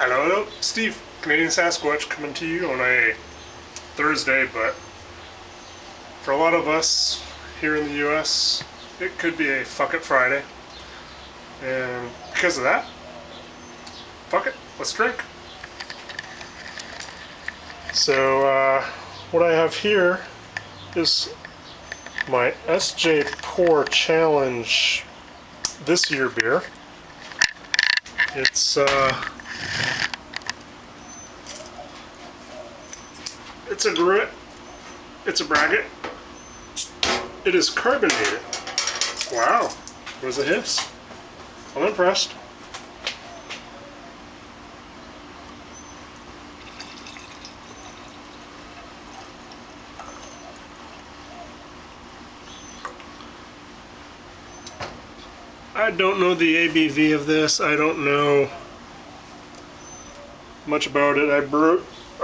Hello, Steve, Canadian Sasquatch, coming to you on a Thursday, but for a lot of us here in the US, it could be a fuck it Friday. And because of that, fuck it, let's drink. So, what I have here is my SJPorr Challenge this year beer. It's a grit, it's a braggot, it is carbonated. Wow, where's the hiss? I'm impressed. I don't know the ABV of this. I don't know much about it. I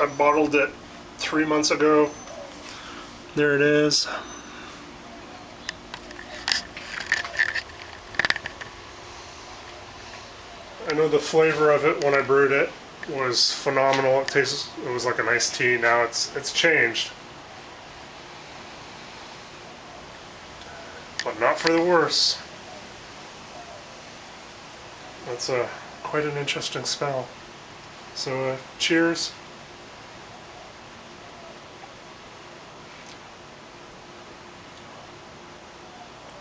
bottled it 3 months ago. There it is. I know the flavor of it when I brewed it was phenomenal. It was like an iced tea. Now it's changed. But not for the worse. That's quite an interesting smell. So cheers.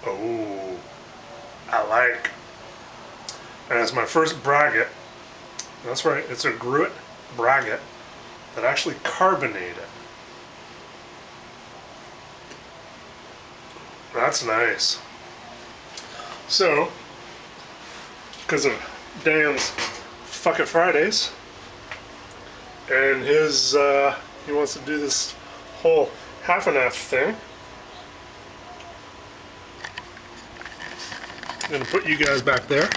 Oh, I like. And it's my first braggot. That's right, it's a gruit braggot that actually carbonated. That's nice. So, because of Dan's Fuck It Fridays, and he wants to do this whole half and half thing, I'm gonna put you guys back there.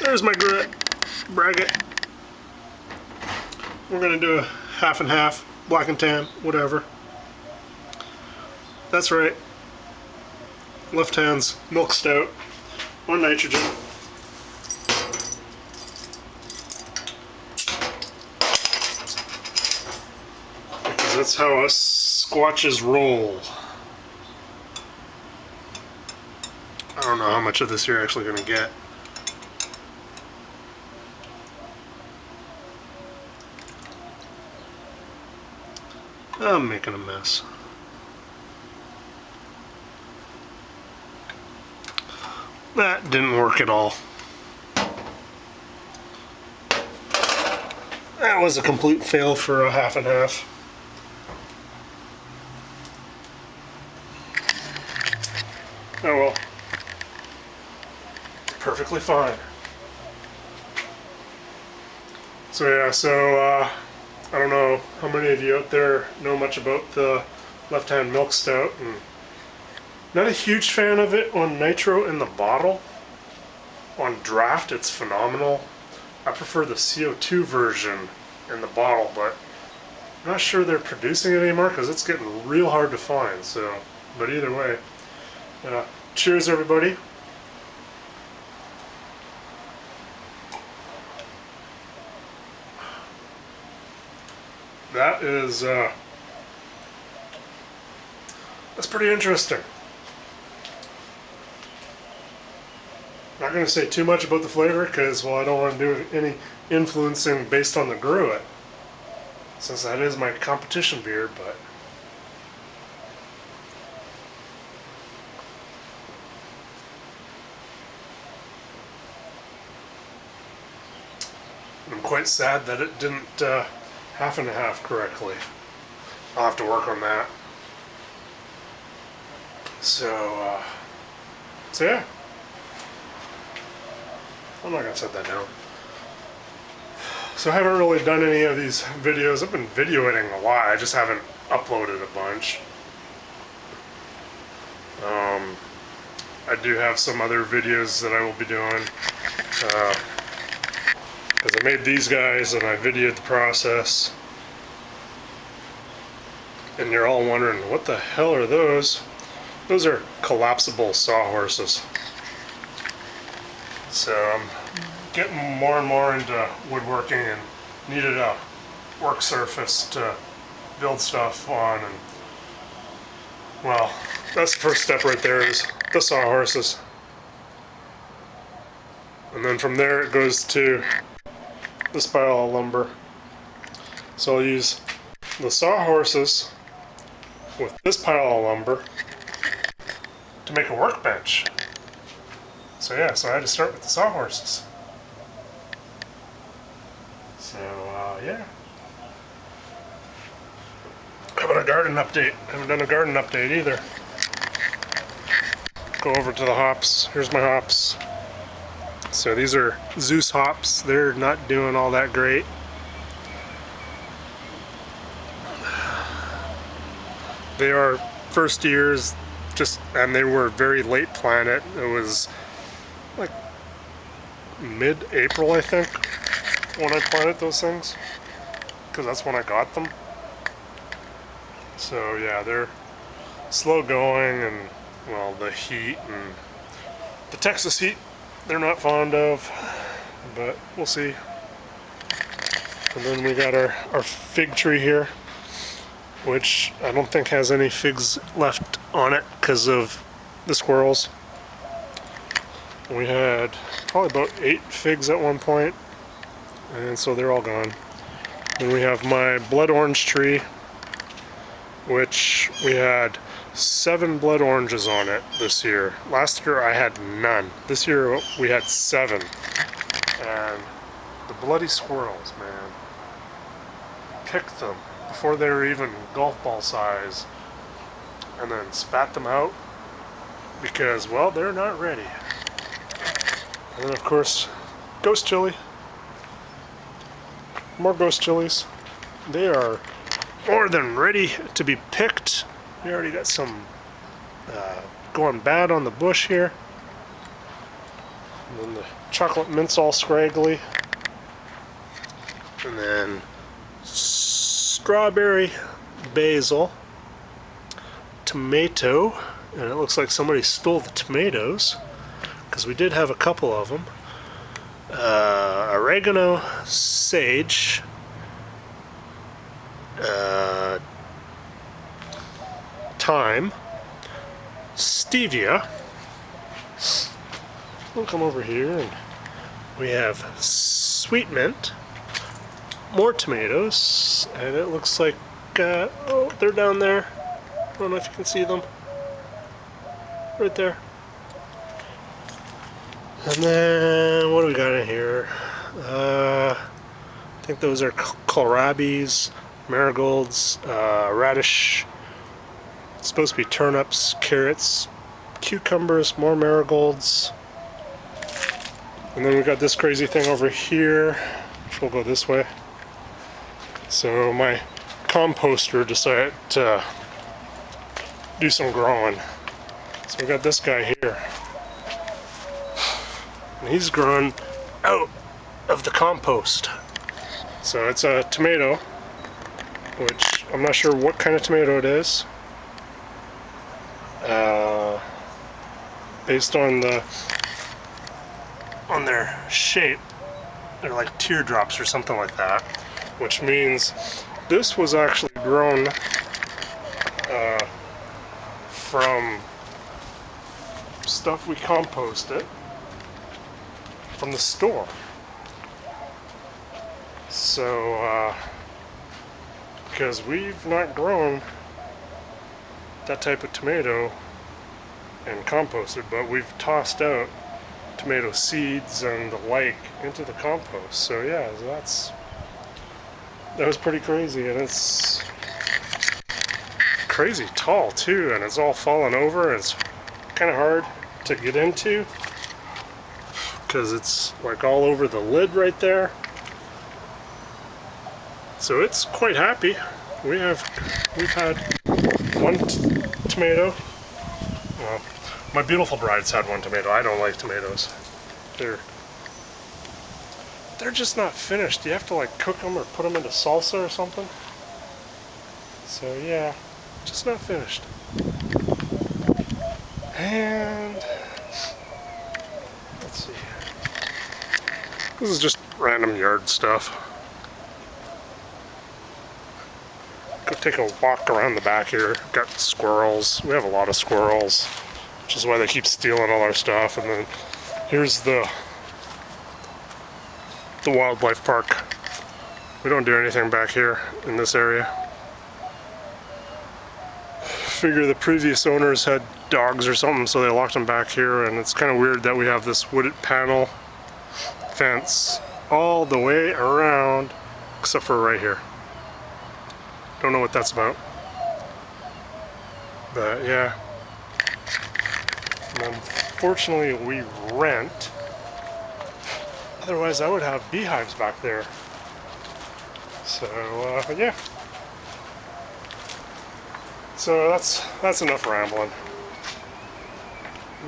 There's my grit braggot. We're gonna do a half and half, black and tan, whatever. That's right. Left hand's milk stout on nitrogen. Because that's how us Squatches roll. I don't know how much of this you're actually gonna get. I'm making a mess. That didn't work at all. That was a complete fail for a half and half. Oh well. Perfectly fine. So yeah, I don't know how many of you out there know much about the left-hand milk stout, and not a huge fan of it on nitro in the bottle. On draft, it's phenomenal. I prefer the CO2 version in the bottle, but I'm not sure they're producing it anymore because it's getting real hard to find. So, but either way, cheers everybody. That is, that's pretty interesting. Not going to say too much about the flavor because, well, I don't want to do any influencing based on the gruit, since that is my competition beer, but I'm quite sad that it didn't half and half correctly. I'll have to work on that. So yeah. I'm not gonna set that down. So I haven't really done any of these videos. I've been videoing a lot. I just haven't uploaded a bunch. I do have some other videos that I will be doing. Because I made these guys and I videoed the process. And you're all wondering, what the hell are those? Those are collapsible sawhorses. So I'm getting more and more into woodworking and needed a work surface to build stuff on, and well, that's the first step right there, is the sawhorses. And then from there it goes to this pile of lumber. So I'll use the sawhorses with this pile of lumber to make a workbench. So yeah, so I had to start with the sawhorses. So yeah. How about a garden update? I haven't done a garden update either. Go over to the hops. Here's my hops. So these are Zeus hops. They're not doing all that great. They are first years, and they were very late planted. It was like mid-April, I think, when I planted those things, because that's when I got them. So yeah, they're slow going, and well, the heat and the Texas heat they're not fond of, but we'll see. And then we got our fig tree here, which I don't think has any figs left on it because of the squirrels. We had probably about 8 figs at one point, and so they're all gone. Then we have my blood orange tree, which we had 7 blood oranges on it this year. Last year I had none. This year we had 7. And the bloody squirrels, man, picked them before they were even golf ball size, and then spat them out because, well, they're not ready. And then of course, ghost chili. More ghost chilies. They are more than ready to be picked. We already got some going bad on the bush here. And then the chocolate mint's all scraggly. And then strawberry, basil, tomato, and it looks like somebody stole the tomatoes, because we did have a couple of them. Oregano, sage, thyme, stevia. We'll come over here and we have sweet mint, more tomatoes, and it looks like, oh, they're down there. I don't know if you can see them. Right there. And then, what do we got in here? I think those are kohlrabis, marigolds, radish. It's supposed to be turnips, carrots, cucumbers, more marigolds. And then we got this crazy thing over here, which will go this way. So my composter decided to do some growing. So we got this guy here. And he's grown out of the compost. So it's a tomato, which I'm not sure what kind of tomato it is. Based on their shape, they're like teardrops or something like that, which means this was actually grown from stuff we composted from the store. So because we've not grown that type of tomato and composted, but we've tossed out tomato seeds and the like into the compost. So yeah, that was pretty crazy, and it's crazy tall too, and it's all fallen over. It's kind of hard to get into because it's like all over the lid right there. So it's quite happy. We've had one tomato. Well, my beautiful bride's had one tomato. I don't like tomatoes. They're just not finished. You have to like cook them or put them into salsa or something. So yeah, just not finished. And let's see. This is just random yard stuff. Go take a walk around the back here. Got squirrels. We have a lot of squirrels, which is why they keep stealing all our stuff. And then here's the wildlife park. We don't do anything back here in this area. Figure the previous owners had dogs or something, so they locked them back here, and it's kind of weird that we have this wooded panel fence all the way around, except for right here. Don't know what that's about. But yeah. And unfortunately we rent. Otherwise I would have beehives back there. So yeah. So that's enough rambling.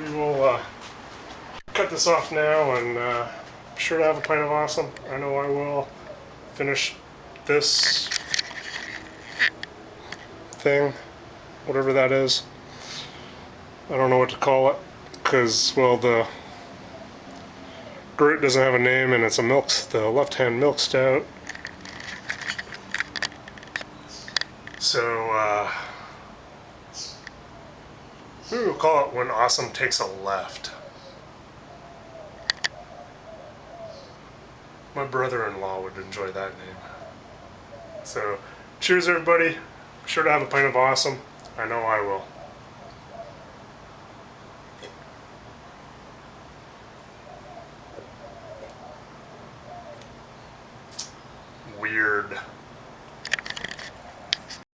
We will cut this off now, and be sure to have a pint of awesome. I know I will. Finish this thing, whatever that is. I don't know what to call it, because, well, the grit doesn't have a name, and it's the left-hand milk stout. So, we will call it When Awesome Takes a Left. My brother-in-law would enjoy that name. So, cheers everybody. Be sure to have a pint of awesome. I know I will. Weird.